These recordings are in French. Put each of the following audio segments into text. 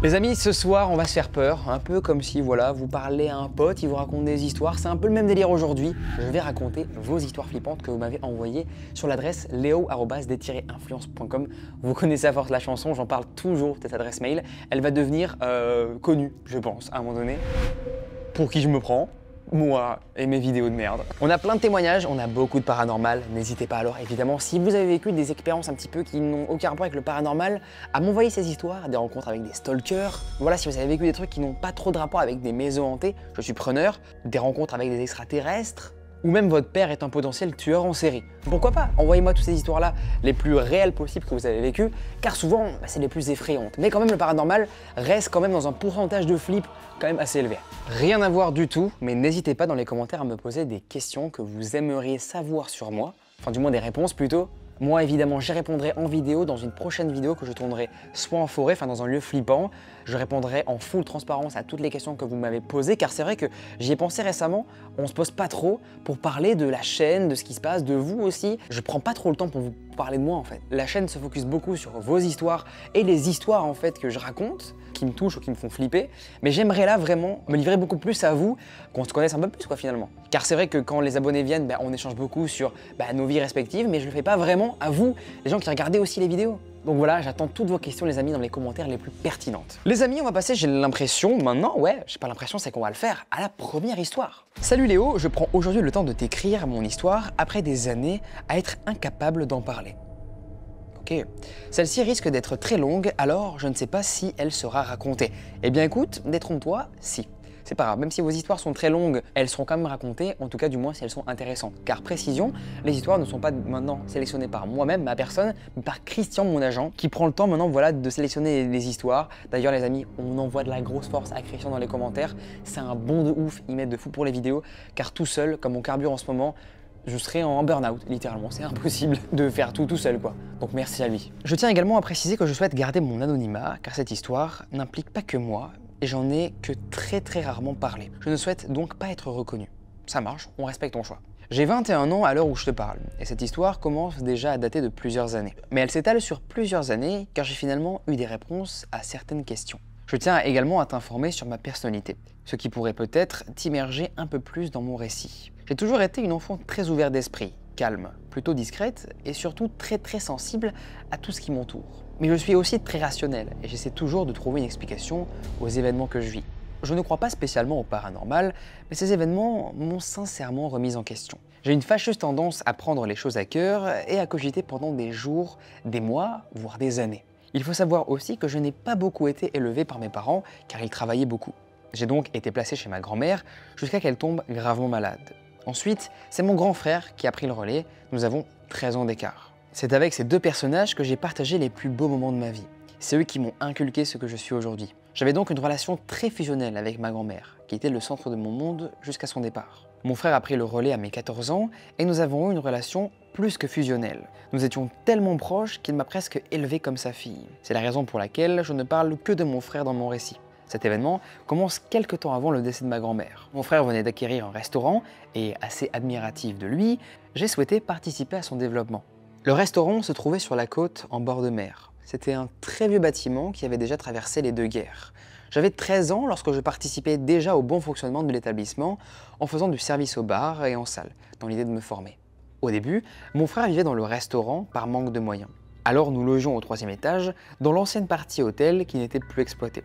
Les amis, ce soir, on va se faire peur, un peu comme si voilà, vous parlez à un pote, il vous raconte des histoires. C'est un peu le même délire aujourd'hui. Je vais raconter vos histoires flippantes que vous m'avez envoyées sur l'adresse leo@d-influence.com. Vous connaissez à force la chanson, j'en parle toujours de cette adresse mail. Elle va devenir connue, je pense, à un moment donné. Pour qui je me prends? Moi et mes vidéos de merde. On a plein de témoignages, on a beaucoup de paranormal. N'hésitez pas alors, évidemment, si vous avez vécu des expériences un petit peu qui n'ont aucun rapport avec le paranormal, à m'envoyer ces histoires, des rencontres avec des stalkers. Voilà, si vous avez vécu des trucs qui n'ont pas trop de rapport avec des maisons hantées, je suis preneur. Des rencontres avec des extraterrestres. Ou même votre père est un potentiel tueur en série. Pourquoi pas? Envoyez-moi toutes ces histoires-là, les plus réelles possibles que vous avez vécues, car souvent, c'est les plus effrayantes. Mais quand même, le paranormal reste quand même dans un pourcentage de flip quand même assez élevé. Rien à voir du tout, mais n'hésitez pas dans les commentaires à me poser des questions que vous aimeriez savoir sur moi, enfin du moins des réponses plutôt. Moi évidemment j'y répondrai en vidéo dans une prochaine vidéo que je tournerai soit en forêt, enfin dans un lieu flippant. Je répondrai en full transparence à toutes les questions que vous m'avez posées car c'est vrai que j'y ai pensé récemment, on se pose pas trop pour parler de la chaîne, de ce qui se passe, de vous aussi. Je prends pas trop le temps pour vous parler de moi en fait. La chaîne se focus beaucoup sur vos histoires et les histoires en fait que je raconte, qui me touchent ou qui me font flipper. Mais j'aimerais là vraiment me livrer beaucoup plus à vous, qu'on se connaisse un peu plus quoi finalement. Car c'est vrai que quand les abonnés viennent, on échange beaucoup sur nos vies respectives, mais je le fais pas vraiment à vous, les gens qui regardez aussi les vidéos. Donc voilà, j'attends toutes vos questions les amis dans les commentaires les plus pertinentes. Les amis, on va passer, j'ai l'impression maintenant, j'ai pas l'impression, c'est qu'on va le faire à la première histoire. Salut Léo, je prends aujourd'hui le temps de t'écrire mon histoire après des années à être incapable d'en parler. Ok, celle-ci risque d'être très longue, alors je ne sais pas si elle sera racontée. Eh bien écoute, détrompe-toi, si. C'est pas grave, même si vos histoires sont très longues, elles seront quand même racontées, en tout cas du moins si elles sont intéressantes. Car précision, les histoires ne sont pas maintenant sélectionnées par moi-même, ma personne, mais par Christian, mon agent, qui prend le temps maintenant voilà, de sélectionner les histoires. D'ailleurs les amis, on envoie de la grosse force à Christian dans les commentaires. C'est un bon de ouf, il m'aide de fou pour les vidéos, car tout seul, comme on carbure en ce moment, je serais en burn-out, littéralement. C'est impossible de faire tout seul, quoi. Donc merci à lui. Je tiens également à préciser que je souhaite garder mon anonymat, car cette histoire n'implique pas que moi, et j'en ai que très rarement parlé. Je ne souhaite donc pas être reconnu. Ça marche, on respecte ton choix. J'ai 21 ans à l'heure où je te parle, et cette histoire commence déjà à dater de plusieurs années. Mais elle s'étale sur plusieurs années, car j'ai finalement eu des réponses à certaines questions. Je tiens également à t'informer sur ma personnalité, ce qui pourrait peut-être t'immerger un peu plus dans mon récit. J'ai toujours été une enfant très ouverte d'esprit, calme, plutôt discrète et surtout très sensible à tout ce qui m'entoure. Mais je suis aussi très rationnel et j'essaie toujours de trouver une explication aux événements que je vis. Je ne crois pas spécialement au paranormal, mais ces événements m'ont sincèrement remise en question. J'ai une fâcheuse tendance à prendre les choses à cœur et à cogiter pendant des jours, des mois, voire des années. Il faut savoir aussi que je n'ai pas beaucoup été élevé par mes parents car ils travaillaient beaucoup. J'ai donc été placé chez ma grand-mère jusqu'à qu'elle tombe gravement malade. Ensuite, c'est mon grand frère qui a pris le relais, nous avons 13 ans d'écart. C'est avec ces deux personnages que j'ai partagé les plus beaux moments de ma vie. C'est eux qui m'ont inculqué ce que je suis aujourd'hui. J'avais donc une relation très fusionnelle avec ma grand-mère, qui était le centre de mon monde jusqu'à son départ. Mon frère a pris le relais à mes 14 ans et nous avons eu une relation plus que fusionnelle. Nous étions tellement proches qu'il m'a presque élevé comme sa fille. C'est la raison pour laquelle je ne parle que de mon frère dans mon récit. Cet événement commence quelques temps avant le décès de ma grand-mère. Mon frère venait d'acquérir un restaurant et, assez admiratif de lui, j'ai souhaité participer à son développement. Le restaurant se trouvait sur la côte en bord de mer. C'était un très vieux bâtiment qui avait déjà traversé les deux guerres. J'avais 13 ans lorsque je participais déjà au bon fonctionnement de l'établissement en faisant du service au bar et en salle, dans l'idée de me former. Au début, mon frère vivait dans le restaurant par manque de moyens. Alors nous logions au 3e étage, dans l'ancienne partie hôtel qui n'était plus exploitée.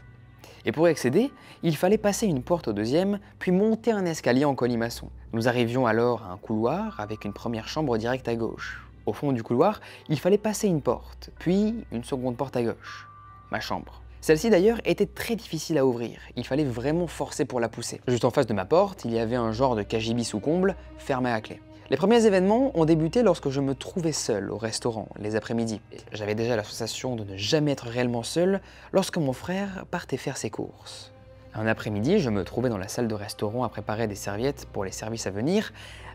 Et pour y accéder, il fallait passer une porte au 2e, puis monter un escalier en colimaçon. Nous arrivions alors à un couloir avec une première chambre directe à gauche. Au fond du couloir, il fallait passer une porte, puis une seconde porte à gauche. Ma chambre. Celle-ci d'ailleurs était très difficile à ouvrir, il fallait vraiment forcer pour la pousser. Juste en face de ma porte, il y avait un genre de cagibi sous comble, fermé à clé. Les premiers événements ont débuté lorsque je me trouvais seul au restaurant, les après-midi. J'avais déjà la sensation de ne jamais être réellement seul lorsque mon frère partait faire ses courses. Un après-midi, je me trouvais dans la salle de restaurant à préparer des serviettes pour les services à venir,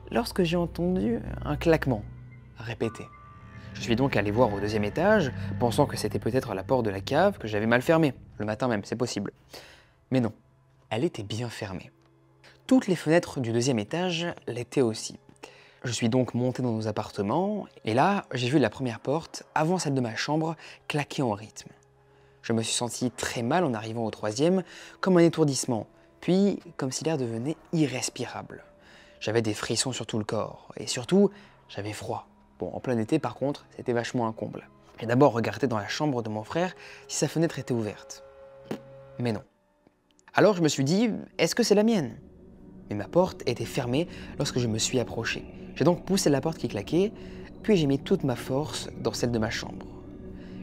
lorsque j'ai entendu un claquement, répété. Je suis donc allé voir au 2e étage, pensant que c'était peut-être la porte de la cave que j'avais mal fermée, le matin même, c'est possible. Mais non, elle était bien fermée. Toutes les fenêtres du 2e étage l'étaient aussi. Je suis donc monté dans nos appartements, et là, j'ai vu la première porte, avant celle de ma chambre, claquer en rythme. Je me suis senti très mal en arrivant au troisième, comme un étourdissement, puis comme si l'air devenait irrespirable. J'avais des frissons sur tout le corps, et surtout, j'avais froid. Bon, en plein été par contre, c'était vachement un comble. J'ai d'abord regardé dans la chambre de mon frère si sa fenêtre était ouverte. Mais non. Alors je me suis dit, est-ce que c'est la mienne? Mais ma porte était fermée lorsque je me suis approché. J'ai donc poussé la porte qui claquait, puis j'ai mis toute ma force dans celle de ma chambre.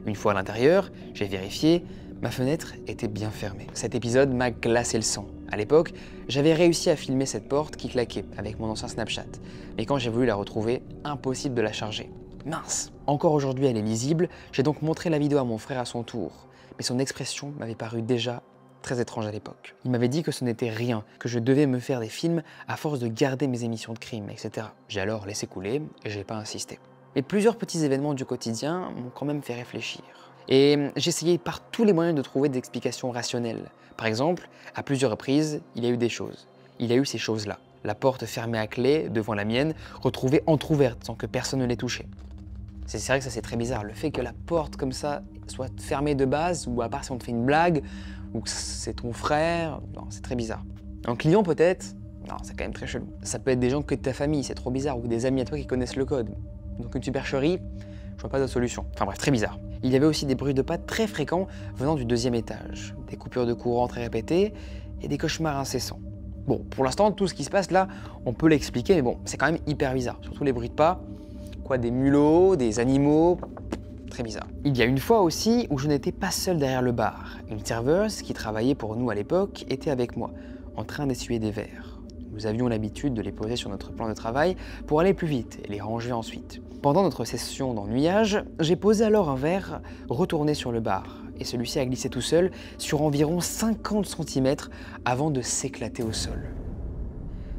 Une fois à l'intérieur, j'ai vérifié, ma fenêtre était bien fermée. Cet épisode m'a glacé le sang. À l'époque, j'avais réussi à filmer cette porte qui claquait avec mon ancien Snapchat. Mais quand j'ai voulu la retrouver, impossible de la charger. Mince! Encore aujourd'hui, elle est lisible, j'ai donc montré la vidéo à mon frère à son tour. Mais son expression m'avait paru déjà très étrange à l'époque. Il m'avait dit que ce n'était rien, que je devais me faire des films à force de garder mes émissions de crime, etc. J'ai alors laissé couler et j'ai pas insisté. Mais plusieurs petits événements du quotidien m'ont quand même fait réfléchir. Et j'ai essayé par tous les moyens de trouver des explications rationnelles. Par exemple, à plusieurs reprises, il y a eu des choses. Il y a eu ces choses-là. La porte fermée à clé devant la mienne, retrouvée entrouverte sans que personne ne l'ait touchée. C'est vrai que ça c'est très bizarre, le fait que la porte comme ça soit fermée de base, ou à part si on te fait une blague, ou que c'est ton frère, non, c'est très bizarre. Un client peut-être, non, c'est quand même très chelou. Ça peut être des gens que de ta famille, c'est trop bizarre, ou des amis à toi qui connaissent le code. Donc une supercherie, je vois pas de solution. Enfin bref, très bizarre. Il y avait aussi des bruits de pas très fréquents venant du deuxième étage, des coupures de courant très répétées et des cauchemars incessants. Bon, pour l'instant, tout ce qui se passe là, on peut l'expliquer, mais bon, c'est quand même hyper bizarre, surtout les bruits de pas. Quoi, des mulots, des animaux, très bizarre. Il y a une fois aussi où je n'étais pas seul derrière le bar. Une serveuse qui travaillait pour nous à l'époque était avec moi, en train d'essuyer des verres. Nous avions l'habitude de les poser sur notre plan de travail pour aller plus vite et les ranger ensuite. Pendant notre session d'ennuyage, j'ai posé alors un verre retourné sur le bar et celui-ci a glissé tout seul sur environ 50 cm avant de s'éclater au sol.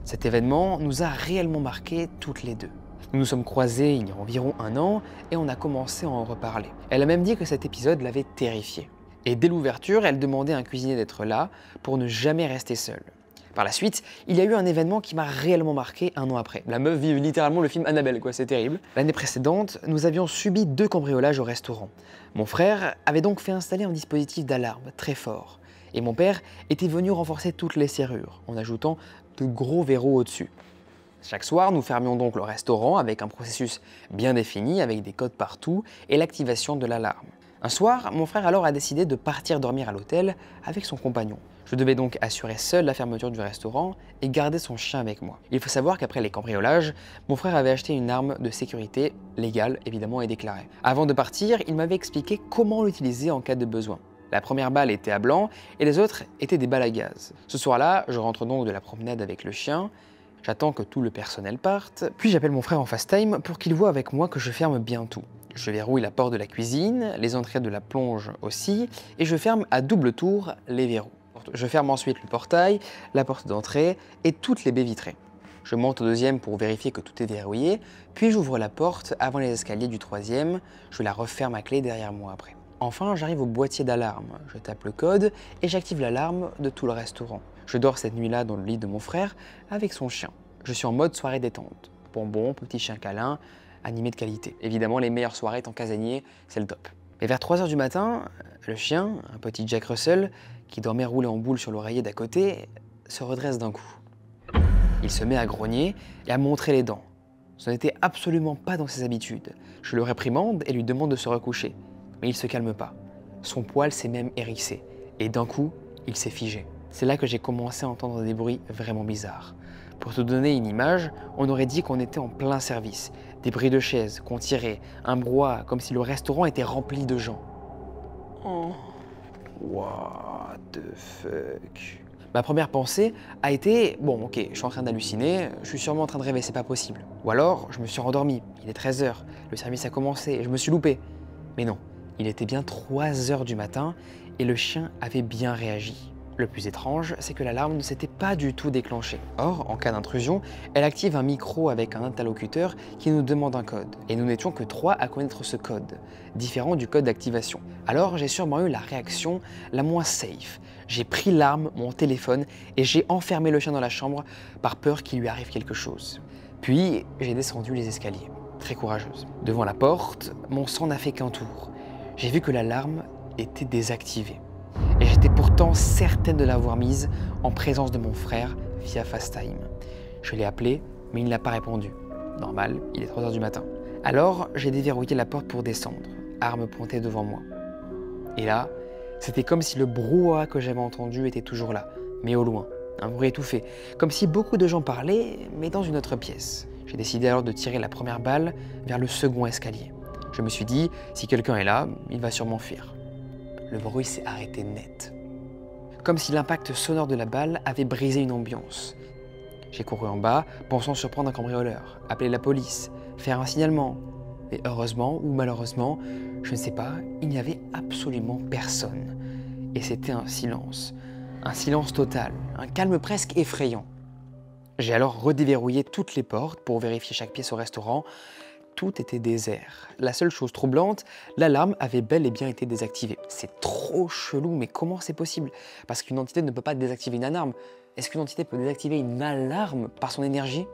Cet événement nous a réellement marqués toutes les deux. Nous nous sommes croisés il y a environ 1 an et on a commencé à en reparler. Elle a même dit que cet épisode l'avait terrifiée. Et dès l'ouverture, elle demandait à un cuisinier d'être là pour ne jamais rester seule. Par la suite, il y a eu un événement qui m'a réellement marqué 1 an après. La meuf vit littéralement le film Annabelle, quoi, c'est terrible. L'année précédente, nous avions subi 2 cambriolages au restaurant. Mon frère avait donc fait installer un dispositif d'alarme très fort. Et mon père était venu renforcer toutes les serrures, en ajoutant de gros verrous au-dessus. Chaque soir, nous fermions donc le restaurant avec un processus bien défini, avec des codes partout et l'activation de l'alarme. Un soir, mon frère alors a décidé de partir dormir à l'hôtel avec son compagnon. Je devais donc assurer seul la fermeture du restaurant et garder son chien avec moi. Il faut savoir qu'après les cambriolages, mon frère avait acheté une arme de sécurité, légale évidemment et déclarée. Avant de partir, il m'avait expliqué comment l'utiliser en cas de besoin. La première balle était à blanc et les autres étaient des balles à gaz. Ce soir-là, je rentre donc de la promenade avec le chien. J'attends que tout le personnel parte, puis j'appelle mon frère en FaceTime pour qu'il voie avec moi que je ferme bien tout. Je verrouille la porte de la cuisine, les entrées de la plonge aussi, et je ferme à double tour les verrous. Je ferme ensuite le portail, la porte d'entrée et toutes les baies vitrées. Je monte au deuxième pour vérifier que tout est verrouillé, puis j'ouvre la porte avant les escaliers du troisième, je la referme à clé derrière moi après. Enfin, j'arrive au boîtier d'alarme, je tape le code et j'active l'alarme de tout le restaurant. Je dors cette nuit-là dans le lit de mon frère avec son chien. Je suis en mode soirée détente. Bonbons, petit chien câlin, animé de qualité. Évidemment, les meilleures soirées étant casanier, c'est le top. Et vers 3 h du matin, le chien, un petit Jack Russell, qui dormait roulé en boule sur l'oreiller d'à côté, se redresse d'un coup. Il se met à grogner et à montrer les dents. Ce n'était absolument pas dans ses habitudes. Je le réprimande et lui demande de se recoucher. Mais il ne se calme pas. Son poil s'est même hérissé. Et d'un coup, il s'est figé. C'est là que j'ai commencé à entendre des bruits vraiment bizarres. Pour te donner une image, on aurait dit qu'on était en plein service. Des bruits de chaises qu'on tirait, un brouhaha, comme si le restaurant était rempli de gens. Oh. What the fuck? Ma première pensée a été, bon ok, je suis en train d'halluciner, je suis sûrement en train de rêver, c'est pas possible. Ou alors, je me suis rendormi, il est 13 h, le service a commencé et je me suis loupé. Mais non, il était bien 3 h du matin et le chien avait bien réagi. Le plus étrange, c'est que l'alarme ne s'était pas du tout déclenchée. Or, en cas d'intrusion, elle active un micro avec un interlocuteur qui nous demande un code. Et nous n'étions que 3 à connaître ce code, différent du code d'activation. Alors, j'ai sûrement eu la réaction la moins safe. J'ai pris l'arme, mon téléphone, et j'ai enfermé le chien dans la chambre par peur qu'il lui arrive quelque chose. Puis, j'ai descendu les escaliers, très courageuse. Devant la porte, mon sang n'a fait qu'un tour. J'ai vu que l'alarme était désactivée. Et j'étais pourtant certaine de l'avoir mise en présence de mon frère via FaceTime. Je l'ai appelé, mais il n'a pas répondu. Normal, il est 3 h du matin. Alors, j'ai déverrouillé la porte pour descendre, arme pointée devant moi. Et là, c'était comme si le brouhaha que j'avais entendu était toujours là, mais au loin, un bruit étouffé, comme si beaucoup de gens parlaient, mais dans une autre pièce. J'ai décidé alors de tirer la première balle vers le second escalier. Je me suis dit, si quelqu'un est là, il va sûrement fuir. Le bruit s'est arrêté net. Comme si l'impact sonore de la balle avait brisé une ambiance. J'ai couru en bas, pensant surprendre un cambrioleur, appeler la police, faire un signalement. Et heureusement ou malheureusement, je ne sais pas, il n'y avait absolument personne. Et c'était un silence total, un calme presque effrayant. J'ai alors redéverrouillé toutes les portes pour vérifier chaque pièce au restaurant. Tout était désert. La seule chose troublante, l'alarme avait bel et bien été désactivée. C'est trop chelou, mais comment c'est possible? Parce qu'une entité ne peut pas désactiver une alarme. Est-ce qu'une entité peut désactiver une alarme par son énergie?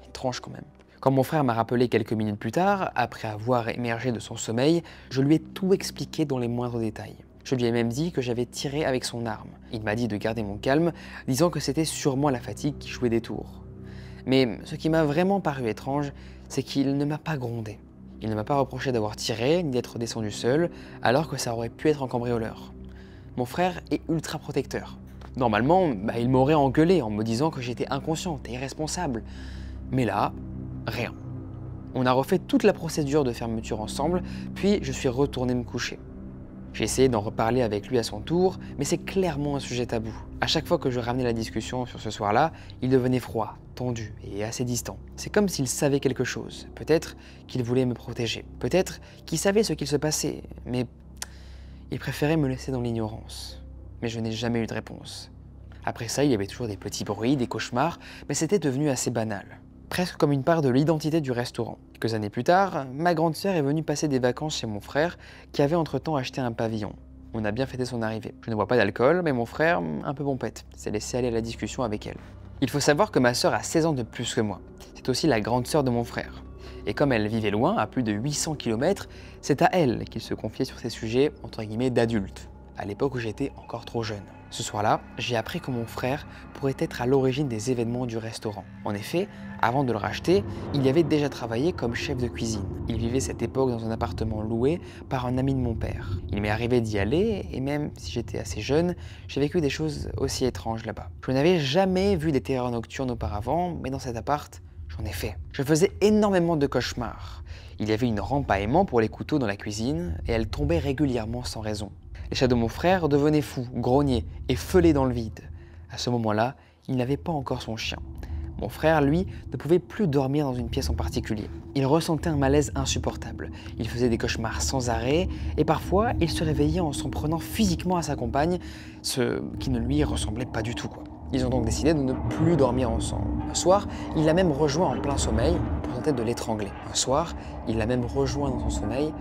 Étrange quand même. Quand mon frère m'a rappelé quelques minutes plus tard, après avoir émergé de son sommeil, je lui ai tout expliqué dans les moindres détails. Je lui ai même dit que j'avais tiré avec son arme. Il m'a dit de garder mon calme, disant que c'était sûrement la fatigue qui jouait des tours. Mais ce qui m'a vraiment paru étrange, c'est qu'il ne m'a pas grondé. Il ne m'a pas reproché d'avoir tiré, ni d'être descendu seul, alors que ça aurait pu être un cambrioleur. Mon frère est ultra protecteur. Normalement, il m'aurait engueulé en me disant que j'étais inconsciente et irresponsable. Mais là, rien. On a refait toute la procédure de fermeture ensemble, puis je suis retourné me coucher. J'ai essayé d'en reparler avec lui à son tour, mais c'est clairement un sujet tabou. À chaque fois que je ramenais la discussion sur ce soir-là, il devenait froid, tendu et assez distant. C'est comme s'il savait quelque chose. Peut-être qu'il voulait me protéger. Peut-être qu'il savait ce qu'il se passait, mais il préférait me laisser dans l'ignorance. Mais je n'ai jamais eu de réponse. Après ça, il y avait toujours des petits bruits, des cauchemars, mais c'était devenu assez banal. Presque comme une part de l'identité du restaurant. Quelques années plus tard, ma grande sœur est venue passer des vacances chez mon frère, qui avait entre-temps acheté un pavillon. On a bien fêté son arrivée. Je ne bois pas d'alcool, mais mon frère, un peu pompette, s'est laissé aller à la discussion avec elle. Il faut savoir que ma sœur a 16 ans de plus que moi. C'est aussi la grande sœur de mon frère. Et comme elle vivait loin, à plus de 800 km, c'est à elle qu'il se confiait sur ces sujets, entre guillemets, d'adultes, à l'époque où j'étais encore trop jeune. Ce soir-là, j'ai appris que mon frère pourrait être à l'origine des événements du restaurant. En effet, avant de le racheter, il y avait déjà travaillé comme chef de cuisine. Il vivait cette époque dans un appartement loué par un ami de mon père. Il m'est arrivé d'y aller, et même si j'étais assez jeune, j'ai vécu des choses aussi étranges là-bas. Je n'avais jamais vu des terreurs nocturnes auparavant, mais dans cet appart, j'en ai fait. Je faisais énormément de cauchemars. Il y avait une rampe à aimant pour les couteaux dans la cuisine, et elle tombait régulièrement sans raison. Les chats de mon frère devenaient fous, grognaient et feulaient dans le vide. À ce moment-là, il n'avait pas encore son chien. Mon frère, lui, ne pouvait plus dormir dans une pièce en particulier. Il ressentait un malaise insupportable. Il faisait des cauchemars sans arrêt et parfois, il se réveillait en s'en prenant physiquement à sa compagne, ce qui ne lui ressemblait pas du tout, quoi. Ils ont donc décidé de ne plus dormir ensemble. Un soir, il l'a même rejoint en plein sommeil pour tenter de l'étrangler. Un soir, il l'a même rejoint dans son sommeil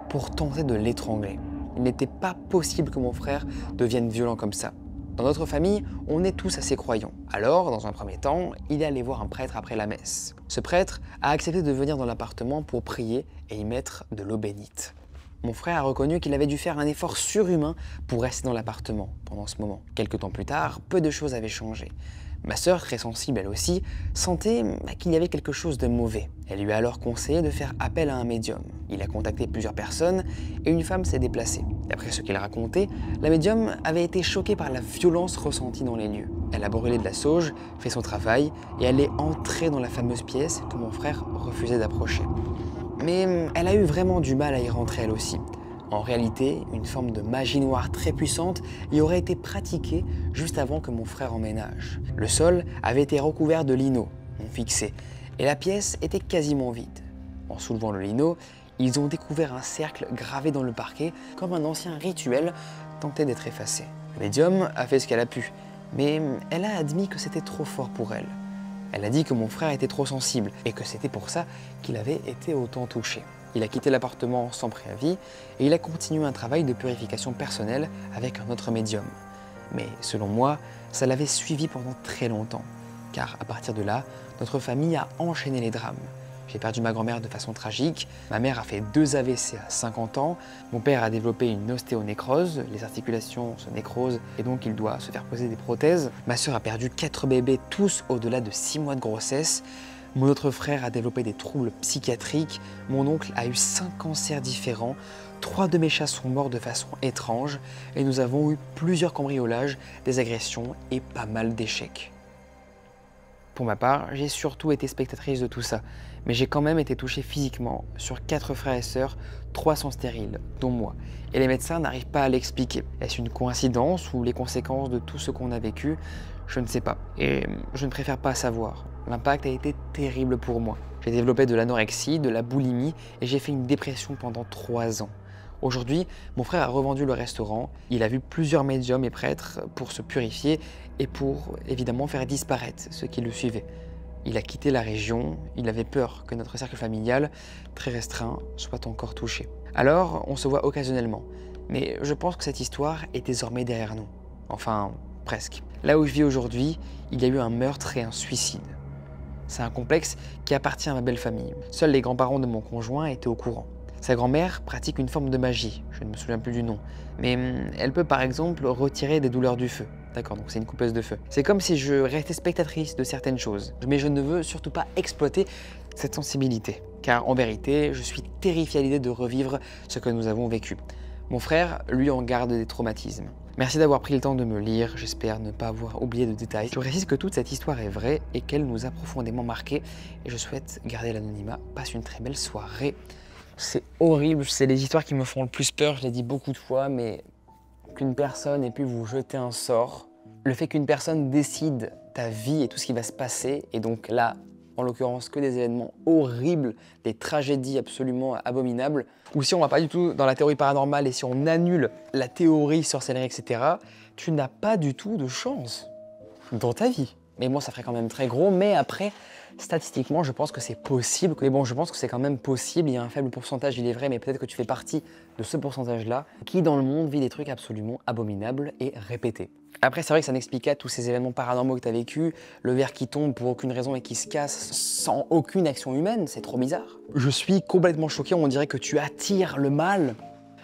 pour tenter de l'étrangler. Il n'était pas possible que mon frère devienne violent comme ça. Dans notre famille, on est tous assez croyants. Alors, dans un premier temps, il est allé voir un prêtre après la messe. Ce prêtre a accepté de venir dans l'appartement pour prier et y mettre de l'eau bénite. Mon frère a reconnu qu'il avait dû faire un effort surhumain pour rester dans l'appartement pendant ce moment. Quelque temps plus tard, peu de choses avaient changé. Ma sœur, très sensible elle aussi, sentait qu'il y avait quelque chose de mauvais. Elle lui a alors conseillé de faire appel à un médium. Il a contacté plusieurs personnes et une femme s'est déplacée. D'après ce qu'il racontait, la médium avait été choquée par la violence ressentie dans les lieux. Elle a brûlé de la sauge, fait son travail et elle est entrée dans la fameuse pièce que mon frère refusait d'approcher. Mais elle a eu vraiment du mal à y rentrer elle aussi. En réalité, une forme de magie noire très puissante y aurait été pratiquée juste avant que mon frère emménage. Le sol avait été recouvert de lino, non fixé, et la pièce était quasiment vide. En soulevant le lino, ils ont découvert un cercle gravé dans le parquet comme un ancien rituel tentait d'être effacé. Le médium a fait ce qu'elle a pu, mais elle a admis que c'était trop fort pour elle. Elle a dit que mon frère était trop sensible et que c'était pour ça qu'il avait été autant touché. Il a quitté l'appartement sans préavis et il a continué un travail de purification personnelle avec un autre médium. Mais selon moi, ça l'avait suivi pendant très longtemps, car à partir de là, notre famille a enchaîné les drames. J'ai perdu ma grand-mère de façon tragique, ma mère a fait 2 AVC à 50 ans, mon père a développé une ostéonécrose, les articulations se nécrosent et donc il doit se faire poser des prothèses. Ma sœur a perdu 4 bébés, tous au-delà de 6 mois de grossesse. Mon autre frère a développé des troubles psychiatriques, mon oncle a eu 5 cancers différents, 3 de mes chats sont morts de façon étrange et nous avons eu plusieurs cambriolages, des agressions et pas mal d'échecs. Pour ma part, j'ai surtout été spectatrice de tout ça, mais j'ai quand même été touchée physiquement. Sur 4 frères et sœurs, 3 sont stériles, dont moi. Et les médecins n'arrivent pas à l'expliquer. Est-ce une coïncidence ou les conséquences de tout ce qu'on a vécu? Je ne sais pas. Et je ne préfère pas savoir. L'impact a été terrible pour moi. J'ai développé de l'anorexie, de la boulimie et j'ai fait une dépression pendant 3 ans. Aujourd'hui, mon frère a revendu le restaurant, il a vu plusieurs médiums et prêtres pour se purifier et pour évidemment faire disparaître ceux qui le suivaient. Il a quitté la région, il avait peur que notre cercle familial, très restreint, soit encore touché. Alors, on se voit occasionnellement, mais je pense que cette histoire est désormais derrière nous. Enfin, presque. Là où je vis aujourd'hui, il y a eu un meurtre et un suicide. C'est un complexe qui appartient à ma belle famille. Seuls les grands-parents de mon conjoint étaient au courant. Sa grand-mère pratique une forme de magie, je ne me souviens plus du nom, mais elle peut par exemple retirer des douleurs du feu. D'accord, donc c'est une coupeuse de feu. C'est comme si je restais spectatrice de certaines choses, mais je ne veux surtout pas exploiter cette sensibilité, car en vérité, je suis terrifié à l'idée de revivre ce que nous avons vécu. Mon frère, lui, en garde des traumatismes. Merci d'avoir pris le temps de me lire, j'espère ne pas avoir oublié de détails. Je précise que toute cette histoire est vraie et qu'elle nous a profondément marqués, et je souhaite garder l'anonymat. Passe une très belle soirée. C'est horrible, c'est les histoires qui me font le plus peur, je l'ai dit beaucoup de fois, mais qu'une personne ait pu vous jeter un sort, le fait qu'une personne décide ta vie et tout ce qui va se passer, et donc là, en l'occurrence, que des événements horribles, des tragédies absolument abominables, ou si on va pas du tout dans la théorie paranormale et si on annule la théorie sorcellerie, etc., tu n'as pas du tout de chance dans ta vie. Mais bon, ça ferait quand même très gros, mais après, statistiquement, je pense que c'est possible. Mais bon, je pense que c'est quand même possible. Il y a un faible pourcentage, il est vrai, mais peut-être que tu fais partie de ce pourcentage-là qui, dans le monde, vit des trucs absolument abominables et répétés. Après, c'est vrai que ça n'explique pas tous ces événements paranormaux que tu as vécu, le verre qui tombe pour aucune raison et qui se casse sans aucune action humaine, c'est trop bizarre. Je suis complètement choqué, on dirait que tu attires le mal,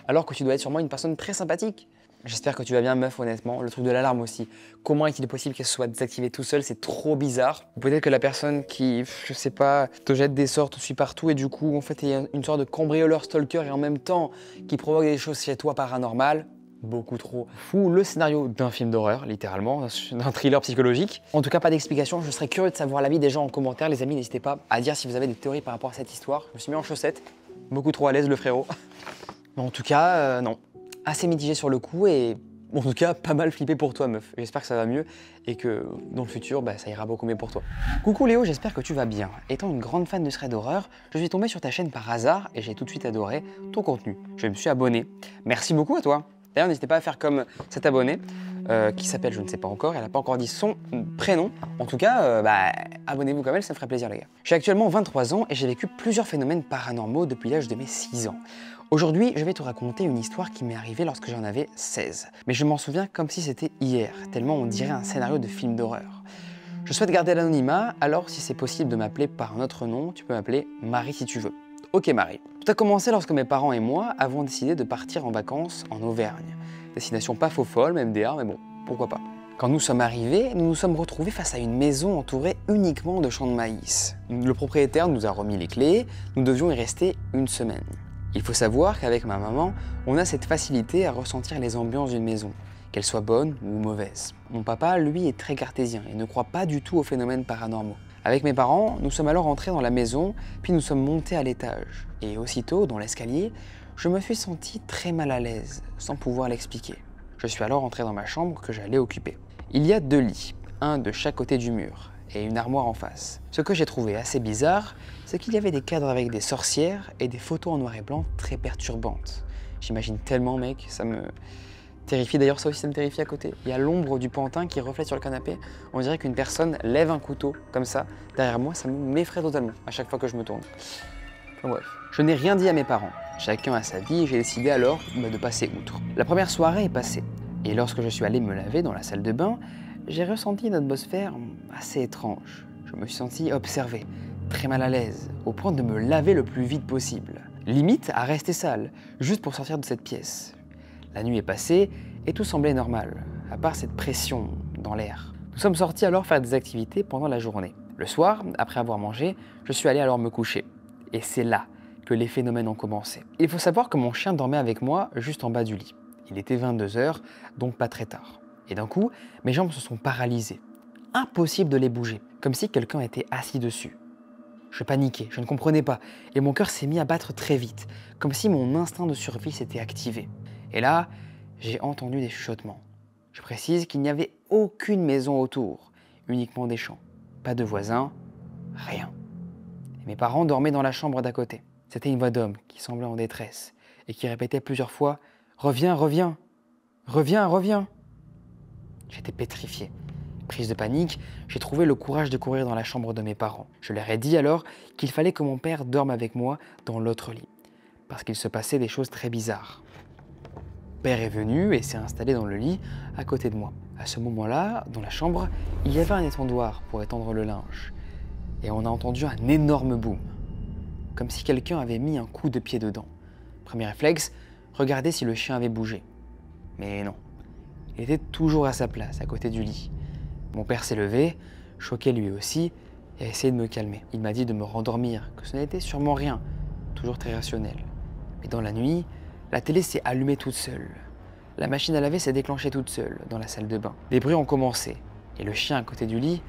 alors que tu dois être sûrement une personne très sympathique. J'espère que tu vas bien, meuf, honnêtement. Le truc de l'alarme aussi. Comment est-il possible qu'elle soit désactivée tout seul? C'est trop bizarre. Peut-être que la personne qui, je sais pas, te jette des sorts, te suit partout et du coup, en fait, il y a une sorte de cambrioleur stalker et en même temps qui provoque des choses chez toi paranormales. Beaucoup trop fou. Le scénario d'un film d'horreur, littéralement, d'un thriller psychologique. En tout cas, pas d'explication. Je serais curieux de savoir l'avis des gens en commentaire. Les amis, n'hésitez pas à dire si vous avez des théories par rapport à cette histoire. Je me suis mis en chaussettes. Beaucoup trop à l'aise, le frérot. Mais en tout cas, non. Assez mitigé sur le coup et en tout cas pas mal flippé pour toi, meuf. J'espère que ça va mieux et que dans le futur, ça ira beaucoup mieux pour toi. Coucou Léo, j'espère que tu vas bien. Étant une grande fan de threads d'horreur, je suis tombé sur ta chaîne par hasard et j'ai tout de suite adoré ton contenu. Je me suis abonné. Merci beaucoup à toi. D'ailleurs, n'hésitez pas à faire comme cet abonné qui s'appelle, je ne sais pas encore, elle n'a pas encore dit son prénom. En tout cas, abonnez-vous comme elle, ça me ferait plaisir les gars. J'ai actuellement 23 ans et j'ai vécu plusieurs phénomènes paranormaux depuis l'âge de mes 6 ans. Aujourd'hui, je vais te raconter une histoire qui m'est arrivée lorsque j'en avais 16. Mais je m'en souviens comme si c'était hier, tellement on dirait un scénario de film d'horreur. Je souhaite garder l'anonymat, alors si c'est possible de m'appeler par un autre nom, tu peux m'appeler Marie si tu veux. Ok Marie. Tout a commencé lorsque mes parents et moi avons décidé de partir en vacances en Auvergne. Destination pas faux folle, même MDR, mais bon, pourquoi pas. Quand nous sommes arrivés, nous nous sommes retrouvés face à une maison entourée uniquement de champs de maïs. Le propriétaire nous a remis les clés, nous devions y rester une semaine. Il faut savoir qu'avec ma maman, on a cette facilité à ressentir les ambiances d'une maison, qu'elle soit bonne ou mauvaise. Mon papa, lui, est très cartésien et ne croit pas du tout aux phénomènes paranormaux. Avec mes parents, nous sommes alors entrés dans la maison, puis nous sommes montés à l'étage. Et aussitôt, dans l'escalier, je me suis senti très mal à l'aise, sans pouvoir l'expliquer. Je suis alors entré dans ma chambre que j'allais occuper. Il y a 2 lits, un de chaque côté du mur, et une armoire en face. Ce que j'ai trouvé assez bizarre, c'est qu'il y avait des cadres avec des sorcières et des photos en noir et blanc très perturbantes. J'imagine tellement mec, ça me terrifie. D'ailleurs ça aussi ça me terrifie à côté. Il y a l'ombre du pantin qui reflète sur le canapé. On dirait qu'une personne lève un couteau comme ça. Derrière moi, ça m'effraie totalement à chaque fois que je me tourne. Enfin bref. Je n'ai rien dit à mes parents. Chacun a sa vie et j'ai décidé alors de passer outre. La première soirée est passée. Et lorsque je suis allé me laver dans la salle de bain, j'ai ressenti une atmosphère assez étrange. Je me suis senti observé, très mal à l'aise, au point de me laver le plus vite possible. Limite à rester sale, juste pour sortir de cette pièce. La nuit est passée et tout semblait normal, à part cette pression dans l'air. Nous sommes sortis alors faire des activités pendant la journée. Le soir, après avoir mangé, je suis allé alors me coucher. Et c'est là que les phénomènes ont commencé. Il faut savoir que mon chien dormait avec moi juste en bas du lit. Il était 22 h, donc pas très tard. Et d'un coup, mes jambes se sont paralysées. Impossible de les bouger, comme si quelqu'un était assis dessus. Je paniquais, je ne comprenais pas, et mon cœur s'est mis à battre très vite, comme si mon instinct de survie s'était activé. Et là, j'ai entendu des chuchotements. Je précise qu'il n'y avait aucune maison autour, uniquement des champs. Pas de voisins, rien. Et mes parents dormaient dans la chambre d'à côté. C'était une voix d'homme qui semblait en détresse et qui répétait plusieurs fois « Reviens, reviens, reviens, reviens !» J'étais pétrifié. Prise de panique, j'ai trouvé le courage de courir dans la chambre de mes parents. Je leur ai dit alors qu'il fallait que mon père dorme avec moi dans l'autre lit, parce qu'il se passait des choses très bizarres. Père est venu et s'est installé dans le lit à côté de moi. À ce moment-là, dans la chambre, il y avait un étendoir pour étendre le linge. Et on a entendu un énorme boom, comme si quelqu'un avait mis un coup de pied dedans. Premier réflexe, regarder si le chien avait bougé. Mais non, il était toujours à sa place, à côté du lit. Mon père s'est levé, choqué lui aussi, et a essayé de me calmer. Il m'a dit de me rendormir, que ce n'était sûrement rien, toujours très rationnel. Mais dans la nuit, la télé s'est allumée toute seule. La machine à laver s'est déclenchée toute seule dans la salle de bain. Des bruits ont commencé, et le chien à côté du lit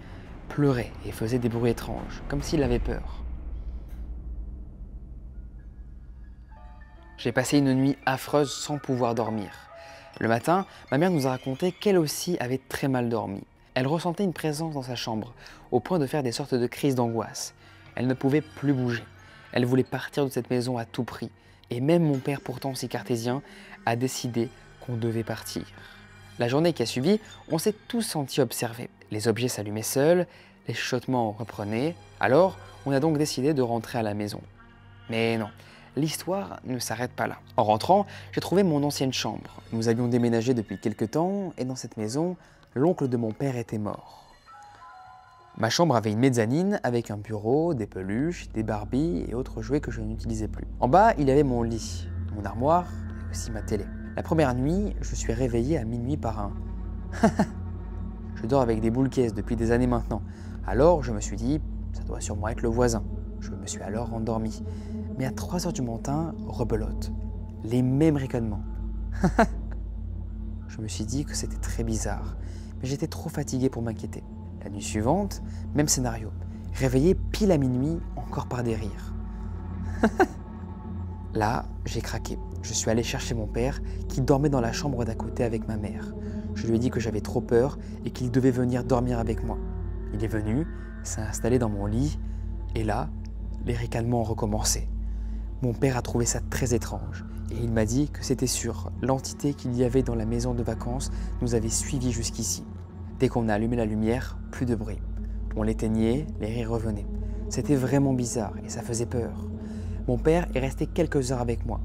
pleurait et faisait des bruits étranges, comme s'il avait peur. J'ai passé une nuit affreuse sans pouvoir dormir. Le matin, ma mère nous a raconté qu'elle aussi avait très mal dormi. Elle ressentait une présence dans sa chambre, au point de faire des sortes de crises d'angoisse. Elle ne pouvait plus bouger. Elle voulait partir de cette maison à tout prix. Et même mon père, pourtant si cartésien, a décidé qu'on devait partir. La journée qui a suivi, on s'est tous sentis observés. Les objets s'allumaient seuls, les chuchotements reprenaient. Alors, on a donc décidé de rentrer à la maison. Mais non, l'histoire ne s'arrête pas là. En rentrant, j'ai trouvé mon ancienne chambre. Nous avions déménagé depuis quelque temps et dans cette maison, l'oncle de mon père était mort. Ma chambre avait une mezzanine avec un bureau, des peluches, des Barbies et autres jouets que je n'utilisais plus. En bas, il y avait mon lit, mon armoire et aussi ma télé. La première nuit, je suis réveillé à minuit par un « Je dors avec des boules caisses depuis des années maintenant. » Alors je me suis dit « Ça doit sûrement être le voisin. » Je me suis alors endormi. Mais à 3 h du matin, rebelote. Les mêmes ricanements. Je me suis dit que c'était très bizarre, mais j'étais trop fatigué pour m'inquiéter. La nuit suivante, même scénario. Réveillé pile à minuit, encore par des rires. Là, j'ai craqué. Je suis allé chercher mon père, qui dormait dans la chambre d'à côté avec ma mère. Je lui ai dit que j'avais trop peur et qu'il devait venir dormir avec moi. Il est venu, s'est installé dans mon lit, et là, les ricanements ont recommencé. Mon père a trouvé ça très étrange, et il m'a dit que c'était sûr, l'entité qu'il y avait dans la maison de vacances nous avait suivis jusqu'ici. Dès qu'on a allumé la lumière, plus de bruit. On l'éteignait, les rires revenaient. C'était vraiment bizarre et ça faisait peur. Mon père est resté quelques heures avec moi.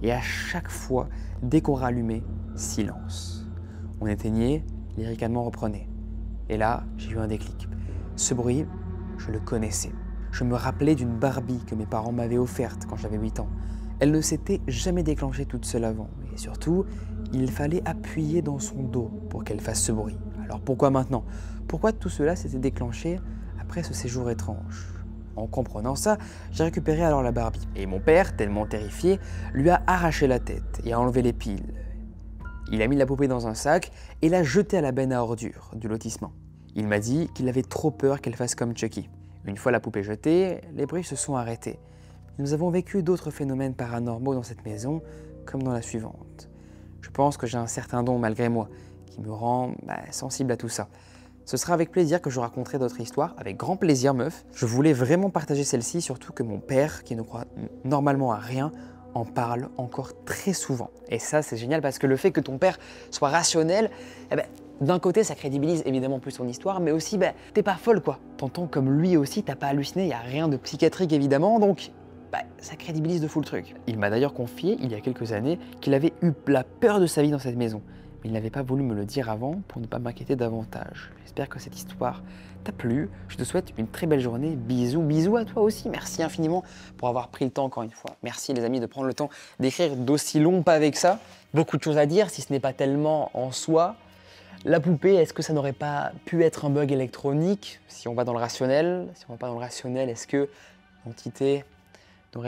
Et à chaque fois, dès qu'on rallumait, silence. On éteignait, les ricanements reprenaient. Et là, j'ai eu un déclic. Ce bruit, je le connaissais. Je me rappelais d'une Barbie que mes parents m'avaient offerte quand j'avais 8 ans. Elle ne s'était jamais déclenchée toute seule avant. Et surtout, il fallait appuyer dans son dos pour qu'elle fasse ce bruit. Alors pourquoi maintenant? Pourquoi tout cela s'était déclenché après ce séjour étrange? En comprenant ça, j'ai récupéré alors la Barbie. Et mon père, tellement terrifié, lui a arraché la tête et a enlevé les piles. Il a mis la poupée dans un sac et l'a jetée à la benne à ordures du lotissement. Il m'a dit qu'il avait trop peur qu'elle fasse comme Chucky. Une fois la poupée jetée, les bruits se sont arrêtés. Nous avons vécu d'autres phénomènes paranormaux dans cette maison, comme dans la suivante. Je pense que j'ai un certain don malgré moi, qui me rend sensible à tout ça. Ce sera avec plaisir que je raconterai d'autres histoires, avec grand plaisir meuf. Je voulais vraiment partager celle-ci, surtout que mon père, qui ne croit normalement à rien, en parle encore très souvent. Et ça c'est génial parce que le fait que ton père soit rationnel, d'un côté ça crédibilise évidemment plus ton histoire, mais aussi t'es pas folle quoi. T'entends comme lui aussi, t'as pas halluciné, il n'y a rien de psychiatrique évidemment, donc ça crédibilise de fou le truc. Il m'a d'ailleurs confié, il y a quelques années, qu'il avait eu la peur de sa vie dans cette maison. Il n'avait pas voulu me le dire avant pour ne pas m'inquiéter davantage. J'espère que cette histoire t'a plu. Je te souhaite une très belle journée. Bisous, bisous à toi aussi. Merci infiniment pour avoir pris le temps encore une fois. Merci les amis de prendre le temps d'écrire d'aussi longs pavé que ça. Beaucoup de choses à dire, si ce n'est pas tellement en soi. La poupée, est-ce que ça n'aurait pas pu être un bug électronique? Si on va dans le rationnel, si on va pas dans le rationnel, est-ce que l'entité ne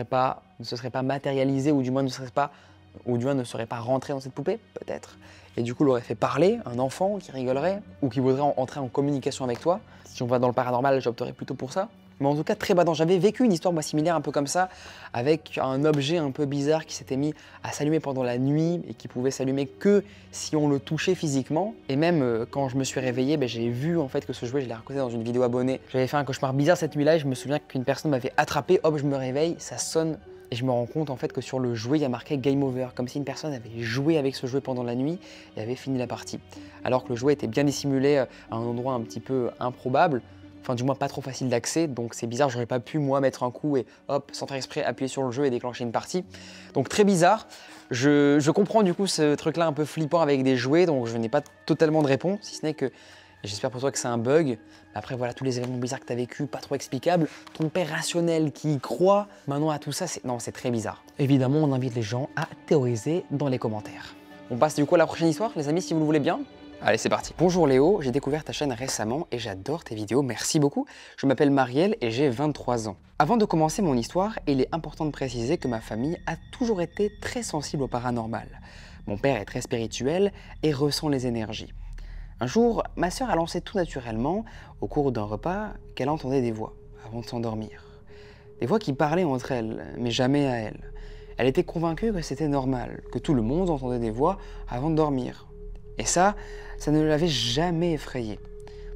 se serait pas matérialisée ou du moins ne serait pas rentrée dans cette poupée? Peut-être. Et du coup, l'aurait fait parler, un enfant qui rigolerait ou qui voudrait entrer en communication avec toi. Si on va dans le paranormal, j'opterais plutôt pour ça. Mais en tout cas, très badant. J'avais vécu une histoire similaire un peu comme ça, avec un objet un peu bizarre qui s'était mis à s'allumer pendant la nuit et qui pouvait s'allumer que si on le touchait physiquement. Et même quand je me suis réveillé, j'ai vu en fait que ce jouet, je l'ai reconnu dans une vidéo abonnée. J'avais fait un cauchemar bizarre cette nuit-là et je me souviens qu'une personne m'avait attrapé. Hop, je me réveille, ça sonne. Et je me rends compte en fait que sur le jouet, il y a marqué Game Over, comme si une personne avait joué avec ce jouet pendant la nuit et avait fini la partie. Alors que le jouet était bien dissimulé à un endroit un petit peu improbable, enfin du moins pas trop facile d'accès, donc c'est bizarre, j'aurais pas pu moi mettre un coup et hop, sans faire exprès, appuyer sur le jeu et déclencher une partie. Donc très bizarre. Je comprends du coup ce truc-là un peu flippant avec des jouets, donc je n'ai pas totalement de réponse, si ce n'est que j'espère pour toi que c'est un bug. Après voilà, tous les événements bizarres que tu as vécu, pas trop explicables. Ton père rationnel qui y croit maintenant à tout ça, c'est très bizarre. Évidemment, on invite les gens à théoriser dans les commentaires. On passe du coup à la prochaine histoire, les amis, si vous le voulez bien. Allez, c'est parti. Bonjour Léo, j'ai découvert ta chaîne récemment et j'adore tes vidéos, merci beaucoup. Je m'appelle Marielle et j'ai 23 ans. Avant de commencer mon histoire, il est important de préciser que ma famille a toujours été très sensible au paranormal. Mon père est très spirituel et ressent les énergies. Un jour, ma sœur a lancé tout naturellement, au cours d'un repas, qu'elle entendait des voix avant de s'endormir. Des voix qui parlaient entre elles, mais jamais à elle. Elle était convaincue que c'était normal, que tout le monde entendait des voix avant de dormir. Et ça ne l'avait jamais effrayée.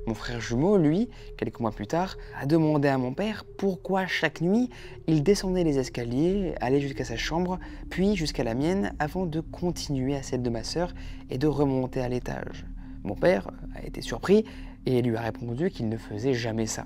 Mon frère jumeau, lui, quelques mois plus tard, a demandé à mon père pourquoi chaque nuit, il descendait les escaliers, allait jusqu'à sa chambre, puis jusqu'à la mienne, avant de continuer à celle de ma sœur et de remonter à l'étage. Mon père a été surpris et lui a répondu qu'il ne faisait jamais ça.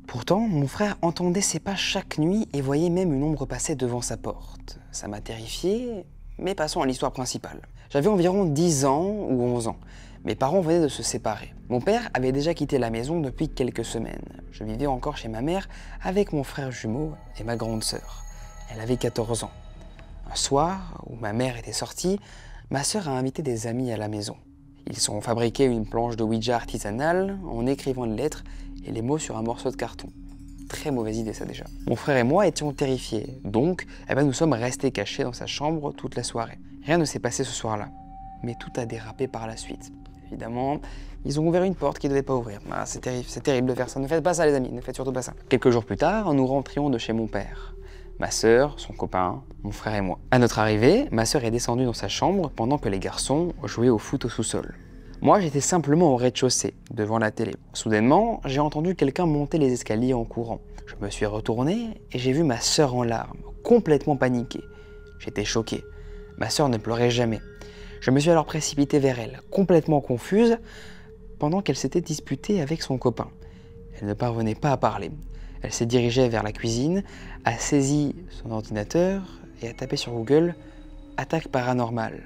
Pourtant, mon frère entendait ses pas chaque nuit et voyait même une ombre passer devant sa porte. Ça m'a terrifié, mais passons à l'histoire principale. J'avais environ 10 ans ou 11 ans. Mes parents venaient de se séparer. Mon père avait déjà quitté la maison depuis quelques semaines. Je vivais encore chez ma mère avec mon frère jumeau et ma grande sœur. Elle avait 14 ans. Un soir, où ma mère était sortie, ma sœur a invité des amis à la maison. Ils ont fabriqué une planche de Ouija artisanale en écrivant une lettre et les mots sur un morceau de carton. Très mauvaise idée ça déjà. Mon frère et moi étions terrifiés, donc nous sommes restés cachés dans sa chambre toute la soirée. Rien ne s'est passé ce soir-là, mais tout a dérapé par la suite. Évidemment, ils ont ouvert une porte qu'ils ne devaient pas ouvrir. Ah, c'est terrible de faire ça. Ne faites pas ça les amis, ne faites surtout pas ça. Quelques jours plus tard, nous rentrions de chez mon père. Ma sœur, son copain, mon frère et moi. À notre arrivée, ma sœur est descendue dans sa chambre pendant que les garçons jouaient au foot au sous-sol. Moi, j'étais simplement au rez-de-chaussée, devant la télé. Soudainement, j'ai entendu quelqu'un monter les escaliers en courant. Je me suis retourné et j'ai vu ma sœur en larmes, complètement paniquée. J'étais choqué. Ma sœur ne pleurait jamais. Je me suis alors précipité vers elle, complètement confuse, pendant qu'elle s'était disputée avec son copain. Elle ne parvenait pas à parler. Elle s'est dirigée vers la cuisine, a saisi son ordinateur et a tapé sur Google « Attaque paranormale ».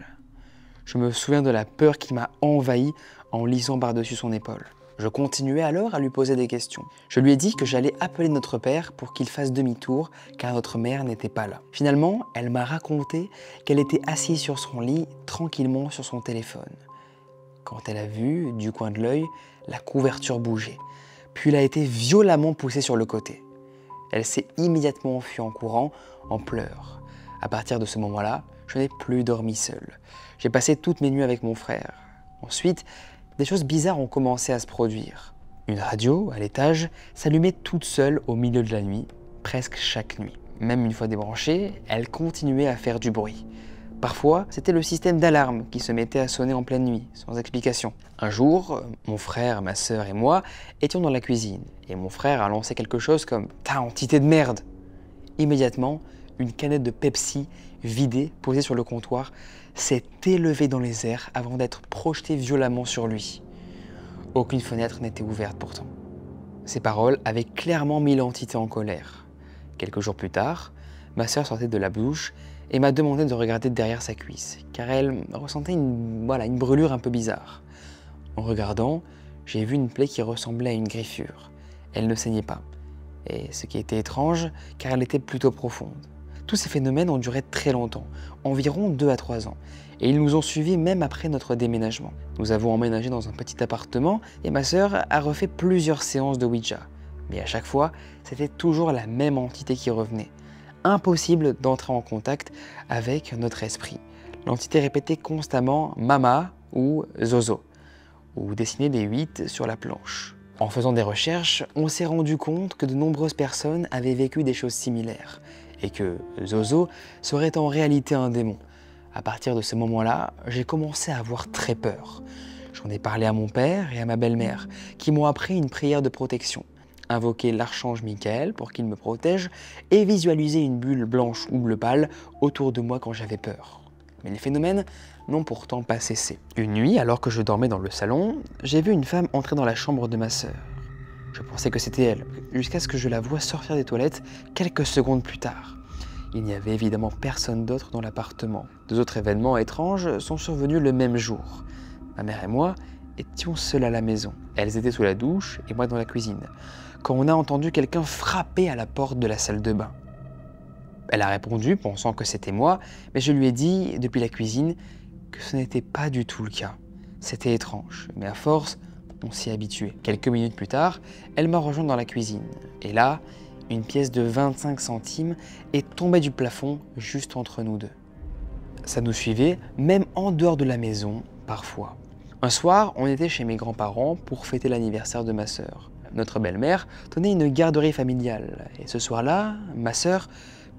Je me souviens de la peur qui m'a envahi en lisant par-dessus son épaule. Je continuais alors à lui poser des questions. Je lui ai dit que j'allais appeler notre père pour qu'il fasse demi-tour car notre mère n'était pas là. Finalement, elle m'a raconté qu'elle était assise sur son lit, tranquillement sur son téléphone. Quand elle a vu, du coin de l'œil, la couverture bouger. Puis elle a été violemment poussée sur le côté. Elle s'est immédiatement enfuie en courant, en pleurs. À partir de ce moment-là, je n'ai plus dormi seul. J'ai passé toutes mes nuits avec mon frère. Ensuite, des choses bizarres ont commencé à se produire. Une radio, à l'étage, s'allumait toute seule au milieu de la nuit, presque chaque nuit. Même une fois débranchée, elle continuait à faire du bruit. Parfois, c'était le système d'alarme qui se mettait à sonner en pleine nuit, sans explication. Un jour, mon frère, ma sœur et moi étions dans la cuisine, et mon frère a lancé quelque chose comme « Ta entité de merde !» Immédiatement, une canette de Pepsi vidée, posée sur le comptoir, s'est élevée dans les airs avant d'être projetée violemment sur lui. Aucune fenêtre n'était ouverte pourtant. Ces paroles avaient clairement mis l'entité en colère. Quelques jours plus tard, ma sœur sortait de la douche et m'a demandé de regarder derrière sa cuisse, car elle ressentait une brûlure un peu bizarre. En regardant, j'ai vu une plaie qui ressemblait à une griffure. Elle ne saignait pas, et ce qui était étrange, car elle était plutôt profonde. Tous ces phénomènes ont duré très longtemps, environ 2 à 3 ans, et ils nous ont suivis même après notre déménagement. Nous avons emménagé dans un petit appartement et ma sœur a refait plusieurs séances de Ouija. Mais à chaque fois, c'était toujours la même entité qui revenait. Impossible d'entrer en contact avec notre esprit. L'entité répétait constamment « Mama » ou « Zozo » ou dessinait des 8 sur la planche. En faisant des recherches, on s'est rendu compte que de nombreuses personnes avaient vécu des choses similaires et que Zozo serait en réalité un démon. À partir de ce moment-là, j'ai commencé à avoir très peur. J'en ai parlé à mon père et à ma belle-mère, qui m'ont appris une prière de protection. Invoquer l'archange Michael pour qu'il me protège et visualiser une bulle blanche ou bleu pâle autour de moi quand j'avais peur. Mais les phénomènes n'ont pourtant pas cessé. Une nuit, alors que je dormais dans le salon, j'ai vu une femme entrer dans la chambre de ma sœur. Je pensais que c'était elle, jusqu'à ce que je la voie sortir des toilettes quelques secondes plus tard. Il n'y avait évidemment personne d'autre dans l'appartement. 2 autres événements étranges sont survenus le même jour. Ma mère et moi étions seuls à la maison. Elles étaient sous la douche et moi dans la cuisine, quand on a entendu quelqu'un frapper à la porte de la salle de bain. Elle a répondu, pensant que c'était moi, mais je lui ai dit, depuis la cuisine, que ce n'était pas du tout le cas. C'était étrange, mais à force, on s'y est habitué. Quelques minutes plus tard, elle m'a rejoint dans la cuisine. Et là, une pièce de 25 centimes est tombée du plafond juste entre nous deux. Ça nous suivait, même en dehors de la maison, parfois. Un soir, on était chez mes grands-parents pour fêter l'anniversaire de ma sœur. Notre belle-mère tenait une garderie familiale. Et ce soir-là, ma sœur,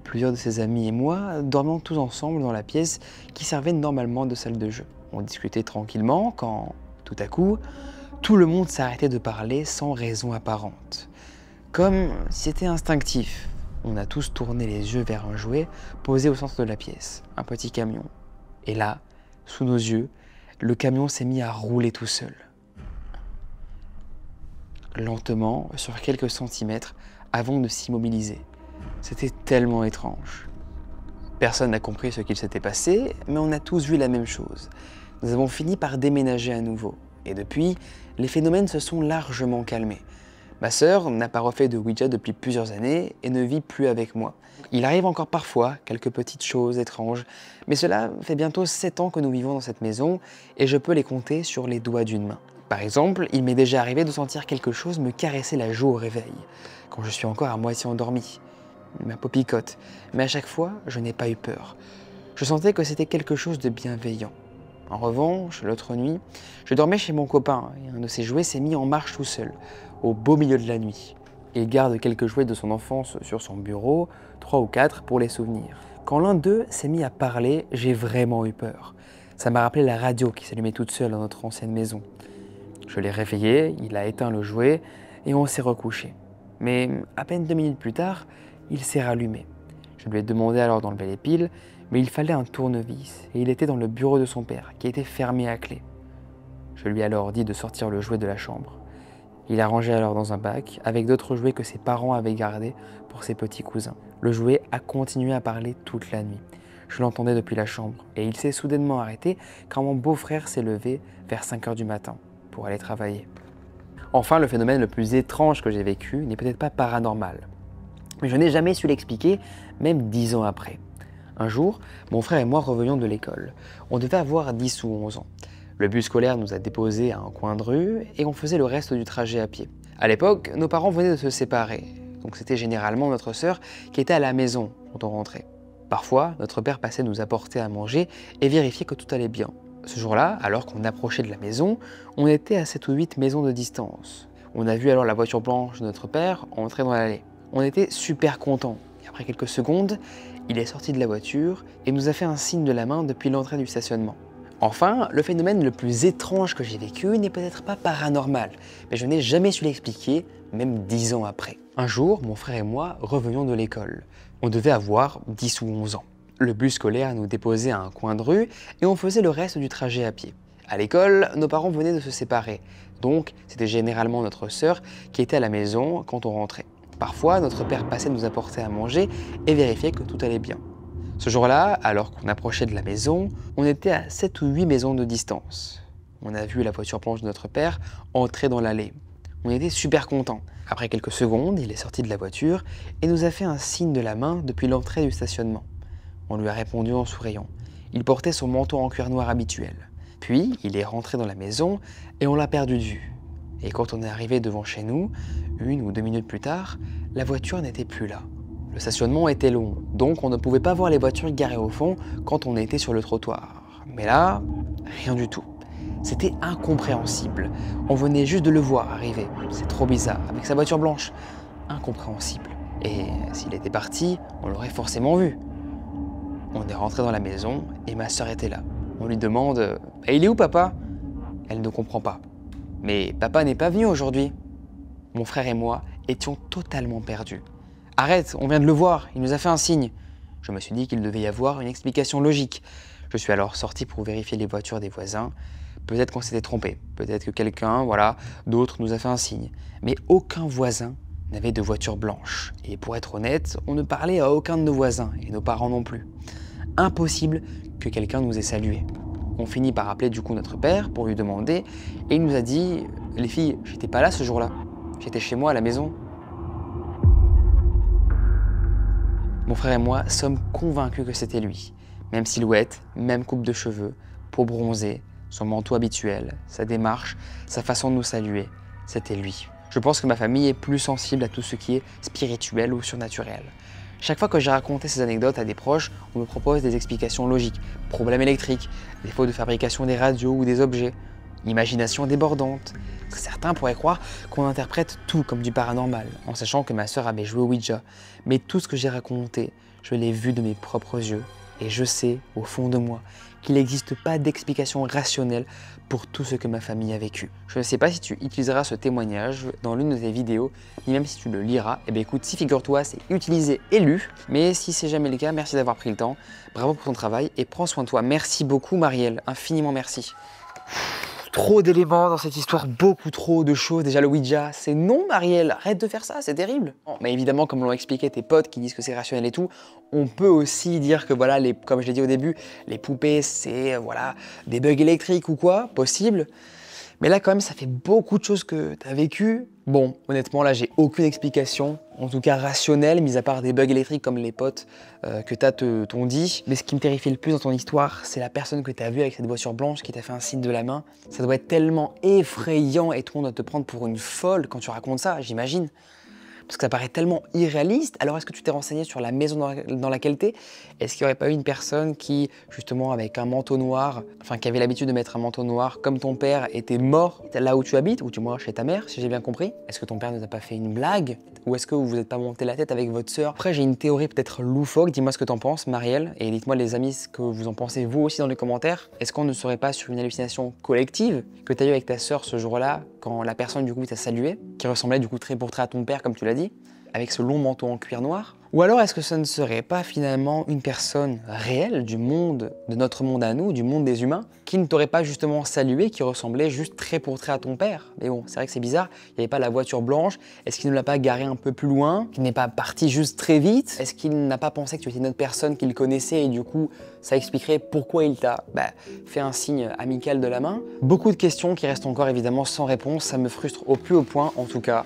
plusieurs de ses amis et moi dormions tous ensemble dans la pièce qui servait normalement de salle de jeu. On discutait tranquillement quand, tout à coup, tout le monde s'arrêtait de parler sans raison apparente. Comme si c'était instinctif. On a tous tourné les yeux vers un jouet posé au centre de la pièce, un petit camion. Et là, sous nos yeux, le camion s'est mis à rouler tout seul. Lentement, sur quelques centimètres, avant de s'immobiliser. C'était tellement étrange. Personne n'a compris ce qu'il s'était passé, mais on a tous vu la même chose. Nous avons fini par déménager à nouveau. Et depuis, les phénomènes se sont largement calmés. Ma sœur n'a pas refait de Ouija depuis plusieurs années et ne vit plus avec moi. Il arrive encore parfois quelques petites choses étranges, mais cela fait bientôt 7 ans que nous vivons dans cette maison et je peux les compter sur les doigts d'une main. Par exemple, il m'est déjà arrivé de sentir quelque chose me caresser la joue au réveil, quand je suis encore à moitié endormi. Ma peau picote, mais à chaque fois, je n'ai pas eu peur. Je sentais que c'était quelque chose de bienveillant. En revanche, l'autre nuit, je dormais chez mon copain et un de ses jouets s'est mis en marche tout seul, au beau milieu de la nuit. Il garde quelques jouets de son enfance sur son bureau, 3 ou 4 pour les souvenirs. Quand l'un d'eux s'est mis à parler, j'ai vraiment eu peur. Ça m'a rappelé la radio qui s'allumait toute seule dans notre ancienne maison. Je l'ai réveillé, il a éteint le jouet et on s'est recouché. Mais à peine 2 minutes plus tard, il s'est rallumé. Je lui ai demandé alors d'enlever les piles, mais il fallait un tournevis et il était dans le bureau de son père, qui était fermé à clé. Je lui ai alors dit de sortir le jouet de la chambre. Il a rangé alors dans un bac, avec d'autres jouets que ses parents avaient gardés pour ses petits cousins. Le jouet a continué à parler toute la nuit. Je l'entendais depuis la chambre, et il s'est soudainement arrêté quand mon beau-frère s'est levé vers 5 h du matin pour aller travailler. Enfin, le phénomène le plus étrange que j'ai vécu n'est peut-être pas paranormal. Mais je n'ai jamais su l'expliquer, même 10 ans après. Un jour, mon frère et moi revenions de l'école. On devait avoir 10 ou 11 ans. Le bus scolaire nous a déposés à un coin de rue et on faisait le reste du trajet à pied. À l'époque, nos parents venaient de se séparer, donc c'était généralement notre sœur qui était à la maison quand on rentrait. Parfois, notre père passait nous apporter à manger et vérifier que tout allait bien. Ce jour-là, alors qu'on approchait de la maison, on était à 7 ou 8 maisons de distance. On a vu alors la voiture blanche de notre père entrer dans l'allée. On était super contents. Et après quelques secondes, il est sorti de la voiture et nous a fait un signe de la main depuis l'entrée du stationnement. Enfin, le phénomène le plus étrange que j'ai vécu n'est peut-être pas paranormal, mais je n'ai jamais su l'expliquer, même 10 ans après. Un jour, mon frère et moi revenions de l'école. On devait avoir 10 ou 11 ans. Le bus scolaire nous déposait à un coin de rue et on faisait le reste du trajet à pied. À l'école, nos parents venaient de se séparer, donc c'était généralement notre sœur qui était à la maison quand on rentrait. Parfois, notre père passait nous apporter à manger et vérifiait que tout allait bien. Ce jour-là, alors qu'on approchait de la maison, on était à 7 ou 8 maisons de distance. On a vu la voiture blanche de notre père entrer dans l'allée. On était super contents. Après quelques secondes, il est sorti de la voiture et nous a fait un signe de la main depuis l'entrée du stationnement. On lui a répondu en souriant. Il portait son manteau en cuir noir habituel. Puis, il est rentré dans la maison et on l'a perdu de vue. Et quand on est arrivé devant chez nous, 1 ou 2 minutes plus tard, la voiture n'était plus là. Le stationnement était long, donc on ne pouvait pas voir les voitures garées au fond quand on était sur le trottoir. Mais là, rien du tout. C'était incompréhensible. On venait juste de le voir arriver. C'est trop bizarre, avec sa voiture blanche. Incompréhensible. Et s'il était parti, on l'aurait forcément vu. On est rentré dans la maison et ma sœur était là. On lui demande « Il est où papa ?» Elle ne comprend pas. « Mais papa n'est pas venu aujourd'hui. » Mon frère et moi étions totalement perdus. « Arrête, on vient de le voir, il nous a fait un signe. » Je me suis dit qu'il devait y avoir une explication logique. Je suis alors sorti pour vérifier les voitures des voisins. Peut-être qu'on s'était trompé, peut-être que quelqu'un, d'autre nous a fait un signe. Mais aucun voisin n'avait de voiture blanche. Et pour être honnête, on ne parlait à aucun de nos voisins, et nos parents non plus. Impossible que quelqu'un nous ait salués. On finit par appeler du coup notre père pour lui demander, et il nous a dit « Les filles, j'étais pas là ce jour-là, j'étais chez moi à la maison. » Mon frère et moi sommes convaincus que c'était lui. Même silhouette, même coupe de cheveux, peau bronzée, son manteau habituel, sa démarche, sa façon de nous saluer, c'était lui. Je pense que ma famille est plus sensible à tout ce qui est spirituel ou surnaturel. Chaque fois que j'ai raconté ces anecdotes à des proches, on me propose des explications logiques. Problèmes électriques, défauts de fabrication des radios ou des objets, imagination débordante. Certains pourraient croire qu'on interprète tout comme du paranormal, en sachant que ma sœur avait joué au Ouija. Mais tout ce que j'ai raconté, je l'ai vu de mes propres yeux. Et je sais, au fond de moi, qu'il n'existe pas d'explication rationnelle pour tout ce que ma famille a vécu. Je ne sais pas si tu utiliseras ce témoignage dans l'une de tes vidéos, ni même si tu le liras. Eh bien écoute, si figure-toi, c'est utilisé et lu. Mais si c'est jamais le cas, merci d'avoir pris le temps. Bravo pour ton travail et prends soin de toi. Merci beaucoup Marielle, infiniment merci. Trop d'éléments dans cette histoire, beaucoup trop de choses. Déjà le Ouija, c'est non Marielle, arrête de faire ça, c'est terrible. Mais évidemment, comme l'ont expliqué tes potes qui disent que c'est rationnel et tout, on peut aussi dire que voilà, comme je l'ai dit au début, les poupées c'est des bugs électriques ou quoi, possible. Mais là quand même, ça fait beaucoup de choses que tu as vécues. Bon, honnêtement là, j'ai aucune explication, en tout cas rationnelle, mis à part des bugs électriques comme les potes que t'ont dit. Mais ce qui me terrifie le plus dans ton histoire, c'est la personne que tu as vue avec cette voiture blanche qui t'a fait un signe de la main. Ça doit être tellement effrayant et tout le monde doit te prendre pour une folle quand tu racontes ça, j'imagine. Parce que ça paraît tellement irréaliste. Alors est-ce que tu t'es renseigné sur la maison dans laquelle t'es? Est-ce qu'il n'y aurait pas eu une personne qui, justement avec un manteau noir, qui avait l'habitude de mettre un manteau noir, comme ton père était mort là où tu habites, ou tu mors chez ta mère, si j'ai bien compris? Est-ce que ton père ne t'a pas fait une blague? Ou est-ce que vous vous êtes pas monté la tête avec votre sœur? Après j'ai une théorie peut-être loufoque, dis-moi ce que t'en penses Marielle, et dites-moi les amis ce que vous en pensez vous aussi dans les commentaires. Est-ce qu'on ne serait pas sur une hallucination collective que tu as eu avec ta sœur ce jour-là, quand la personne du coup t'a salué, qui ressemblait du coup trait pour trait à ton père comme tu l'as dit, avec ce long manteau en cuir noir? Ou alors est-ce que ce ne serait pas finalement une personne réelle du monde, de notre monde à nous, du monde des humains, qui ne t'aurait pas justement salué, qui ressemblait juste trait pour trait à ton père? Mais bon, c'est vrai que c'est bizarre, il n'y avait pas la voiture blanche, est-ce qu'il ne l'a pas garé un peu plus loin, qu'il n'est pas parti juste très vite? Est-ce qu'il n'a pas pensé que tu étais une autre personne qu'il connaissait et du coup ça expliquerait pourquoi il t'a fait un signe amical de la main? Beaucoup de questions qui restent encore évidemment sans réponse, ça me frustre au plus haut point en tout cas.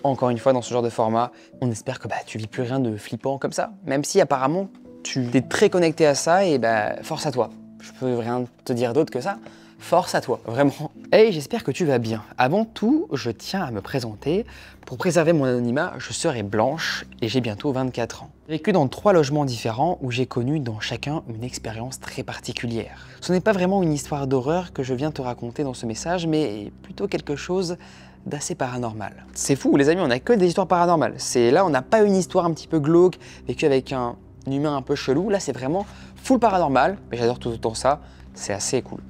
Encore une fois, dans ce genre de format, on espère que tu vis plus rien de flippant comme ça. Même si apparemment, tu es très connecté à ça et force à toi. Je peux rien te dire d'autre que ça. Force à toi, vraiment. Hey, j'espère que tu vas bien. Avant tout, je tiens à me présenter. Pour préserver mon anonymat, je serai Blanche et j'ai bientôt 24 ans. J'ai vécu dans 3 logements différents où j'ai connu dans chacun une expérience très particulière. Ce n'est pas vraiment une histoire d'horreur que je viens te raconter dans ce message, mais plutôt quelque chose d'assez paranormal. C'est fou les amis, on n'a que des histoires paranormales. Là on n'a pas une histoire un petit peu glauque, vécue avec un humain un peu chelou. Là c'est vraiment full paranormal, mais j'adore tout autant ça, c'est assez cool.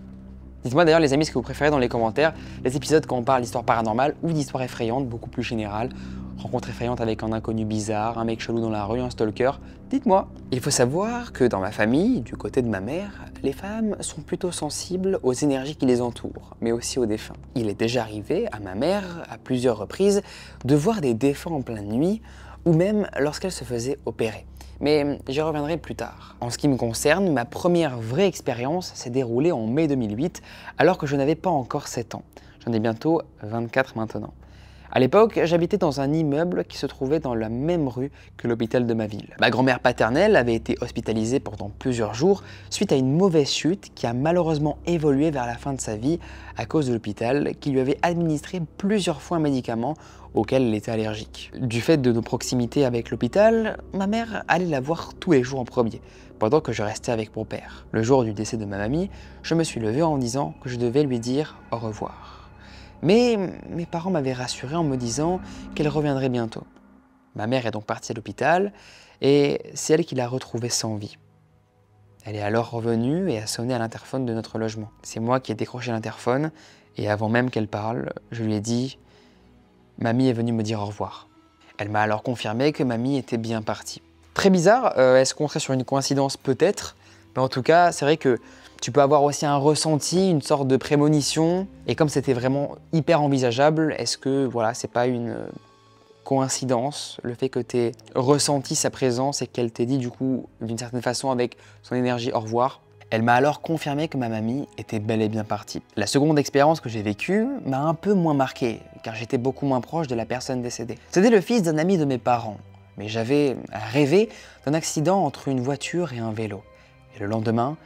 Dites-moi d'ailleurs les amis ce que vous préférez dans les commentaires, les épisodes quand on parle d'histoire paranormale ou d'histoire effrayante, beaucoup plus générale. Rencontre effrayante avec un inconnu bizarre, un mec chelou dans la rue, un stalker, dites-moi. Il faut savoir que dans ma famille, du côté de ma mère, les femmes sont plutôt sensibles aux énergies qui les entourent, mais aussi aux défunts. Il est déjà arrivé à ma mère, à plusieurs reprises, de voir des défunts en pleine nuit, ou même lorsqu'elle se faisait opérer. Mais j'y reviendrai plus tard. En ce qui me concerne, ma première vraie expérience s'est déroulée en mai 2008, alors que je n'avais pas encore 7 ans. J'en ai bientôt 24 maintenant. À l'époque, j'habitais dans un immeuble qui se trouvait dans la même rue que l'hôpital de ma ville. Ma grand-mère paternelle avait été hospitalisée pendant plusieurs jours suite à une mauvaise chute qui a malheureusement évolué vers la fin de sa vie à cause de l'hôpital qui lui avait administré plusieurs fois un médicament auquel elle était allergique. Du fait de nos proximités avec l'hôpital, ma mère allait la voir tous les jours en premier, pendant que je restais avec mon père. Le jour du décès de ma mamie, je me suis levé en disant que je devais lui dire au revoir. Mais mes parents m'avaient rassuré en me disant qu'elle reviendrait bientôt. Ma mère est donc partie à l'hôpital et c'est elle qui l'a retrouvée sans vie. Elle est alors revenue et a sonné à l'interphone de notre logement. C'est moi qui ai décroché l'interphone et avant même qu'elle parle, je lui ai dit « Mamie est venue me dire au revoir ». Elle m'a alors confirmé que mamie était bien partie. Très bizarre, est-ce qu'on serait sur une coïncidence? Peut-être, mais en tout cas, c'est vrai que tu peux avoir aussi un ressenti, une sorte de prémonition. Et comme c'était vraiment hyper envisageable, est-ce que voilà, c'est pas une coïncidence, le fait que tu aies ressenti sa présence et qu'elle t'ait dit du coup, d'une certaine façon, avec son énergie au revoir? Elle m'a alors confirmé que ma mamie était bel et bien partie. La seconde expérience que j'ai vécue m'a un peu moins marqué, car j'étais beaucoup moins proche de la personne décédée. C'était le fils d'un ami de mes parents, mais j'avais rêvé d'un accident entre une voiture et un vélo. Et le lendemain,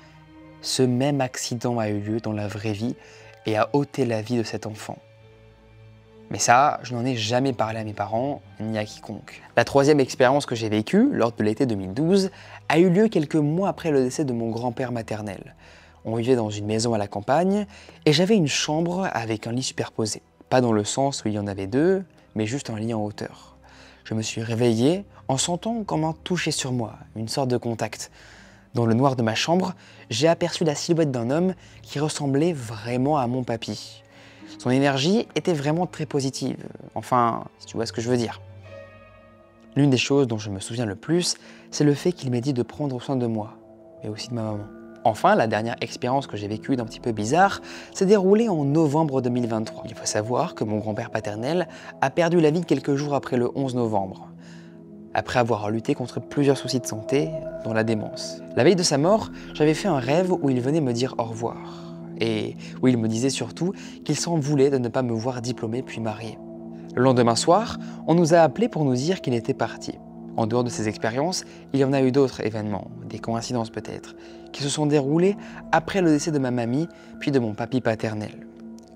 ce même accident a eu lieu dans la vraie vie et a ôté la vie de cet enfant. Mais ça, je n'en ai jamais parlé à mes parents, ni à quiconque. La troisième expérience que j'ai vécue, lors de l'été 2012, a eu lieu quelques mois après le décès de mon grand-père maternel. On vivait dans une maison à la campagne et j'avais une chambre avec un lit superposé. Pas dans le sens où il y en avait deux, mais juste un lit en hauteur. Je me suis réveillé en sentant comme un toucher sur moi, une sorte de contact. Dans le noir de ma chambre, j'ai aperçu la silhouette d'un homme qui ressemblait vraiment à mon papy. Son énergie était vraiment très positive, enfin, si tu vois ce que je veux dire. L'une des choses dont je me souviens le plus, c'est le fait qu'il m'ait dit de prendre soin de moi, mais aussi de ma maman. Enfin, la dernière expérience que j'ai vécue d'un petit peu bizarre s'est déroulée en novembre 2023. Il faut savoir que mon grand-père paternel a perdu la vie quelques jours après le 11 novembre. Après avoir lutté contre plusieurs soucis de santé, dont la démence. La veille de sa mort, j'avais fait un rêve où il venait me dire au revoir. Et où il me disait surtout qu'il s'en voulait de ne pas me voir diplômé puis marié. Le lendemain soir, on nous a appelés pour nous dire qu'il était parti. En dehors de ces expériences, il y en a eu d'autres événements, des coïncidences peut-être, qui se sont déroulés après le décès de ma mamie puis de mon papy paternel.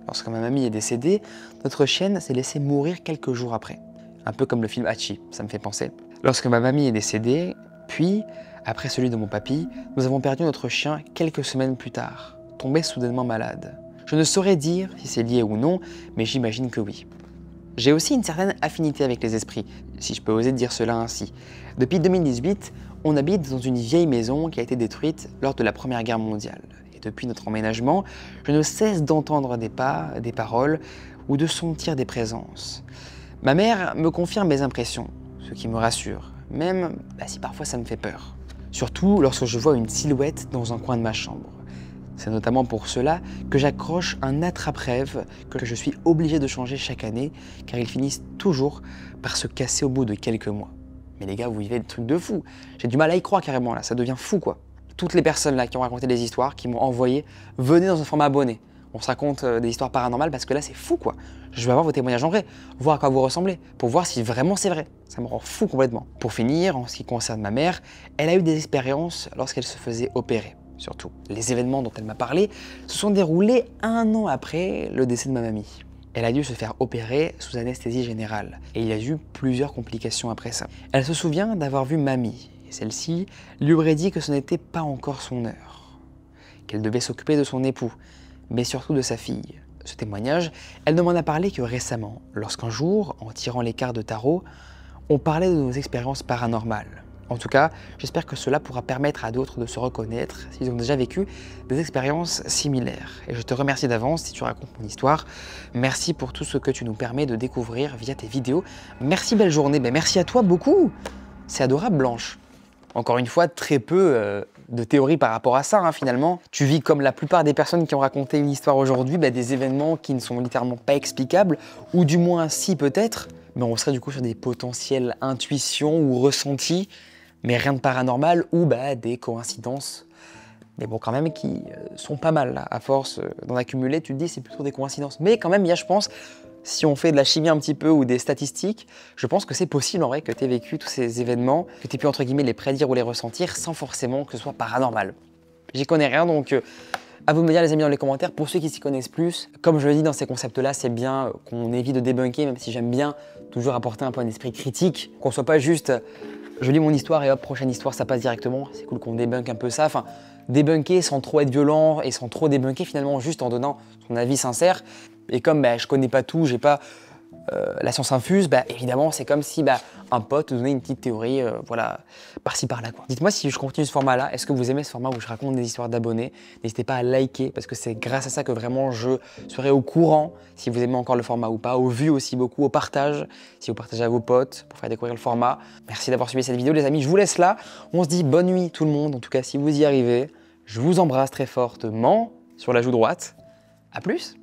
Lorsque ma mamie est décédée, notre chienne s'est laissée mourir quelques jours après. Un peu comme le film Hachi, ça me fait penser. Lorsque ma mamie est décédée, puis, après celui de mon papy, nous avons perdu notre chien quelques semaines plus tard, tombé soudainement malade. Je ne saurais dire si c'est lié ou non, mais j'imagine que oui. J'ai aussi une certaine affinité avec les esprits, si je peux oser dire cela ainsi. Depuis 2018, on habite dans une vieille maison qui a été détruite lors de la Première Guerre mondiale. Et depuis notre emménagement, je ne cesse d'entendre des pas, des paroles ou de sentir des présences. Ma mère me confirme mes impressions, ce qui me rassure, même si parfois ça me fait peur. Surtout lorsque je vois une silhouette dans un coin de ma chambre. C'est notamment pour cela que j'accroche un attrape-rêve que je suis obligé de changer chaque année, car ils finissent toujours par se casser au bout de quelques mois. Mais les gars, vous vivez des trucs de fou. J'ai du mal à y croire carrément là, ça devient fou quoi. Toutes les personnes là qui ont raconté des histoires, qui m'ont envoyé, venez dans un format abonné. On se raconte des histoires paranormales parce que là c'est fou quoi. Je veux avoir vos témoignages en vrai, voir à quoi vous ressemblez, pour voir si vraiment c'est vrai. Ça me rend fou complètement. Pour finir, en ce qui concerne ma mère, elle a eu des expériences lorsqu'elle se faisait opérer. Surtout, les événements dont elle m'a parlé se sont déroulés 1 an après le décès de ma mamie. Elle a dû se faire opérer sous anesthésie générale et il y a eu plusieurs complications après ça. Elle se souvient d'avoir vu mamie et celle-ci lui aurait dit que ce n'était pas encore son heure, qu'elle devait s'occuper de son époux, mais surtout de sa fille. Ce témoignage, elle ne m'en a parlé que récemment, lorsqu'un jour, en tirant les cartes de tarot, on parlait de nos expériences paranormales. En tout cas, j'espère que cela pourra permettre à d'autres de se reconnaître s'ils ont déjà vécu des expériences similaires. Et je te remercie d'avance si tu racontes mon histoire. Merci pour tout ce que tu nous permets de découvrir via tes vidéos. Merci, belle journée. Merci à toi beaucoup. C'est adorable, Blanche. Encore une fois, très peu de théories par rapport à ça, finalement. Tu vis comme la plupart des personnes qui ont raconté une histoire aujourd'hui, des événements qui ne sont littéralement pas explicables, ou du moins si peut-être, mais on serait du coup sur des potentielles intuitions ou ressentis, mais rien de paranormal ou des coïncidences. Mais bon, quand même, qui sont pas mal, là. À force d'en accumuler, tu te dis c'est plutôt des coïncidences. Mais quand même, il y a, je pense, si on fait de la chimie un petit peu ou des statistiques, je pense que c'est possible en vrai que tu aies vécu tous ces événements, que tu aies pu entre guillemets les prédire ou les ressentir sans forcément que ce soit paranormal. J'y connais rien, donc à vous de me dire les amis dans les commentaires, pour ceux qui s'y connaissent plus. Comme je le dis dans ces concepts-là, c'est bien qu'on évite de débunker, même si j'aime bien toujours apporter un peu un esprit critique, qu'on soit pas juste je lis mon histoire et hop, prochaine histoire, ça passe directement. C'est cool qu'on débunk un peu ça. Enfin, débunker sans trop être violent et sans trop débunker finalement, juste en donnant son avis sincère. Et comme je connais pas tout, j'ai pas la science infuse, évidemment, c'est comme si un pote te donnait une petite théorie, voilà, par-ci par-là, quoi. Dites-moi si je continue ce format-là, est-ce que vous aimez ce format où je raconte des histoires d'abonnés? N'hésitez pas à liker, parce que c'est grâce à ça que vraiment je serai au courant si vous aimez encore le format ou pas, aux vues aussi beaucoup, au partage, si vous partagez à vos potes pour faire découvrir le format. Merci d'avoir suivi cette vidéo, les amis. Je vous laisse là. On se dit bonne nuit tout le monde, en tout cas si vous y arrivez. Je vous embrasse très fortement sur la joue droite. À plus!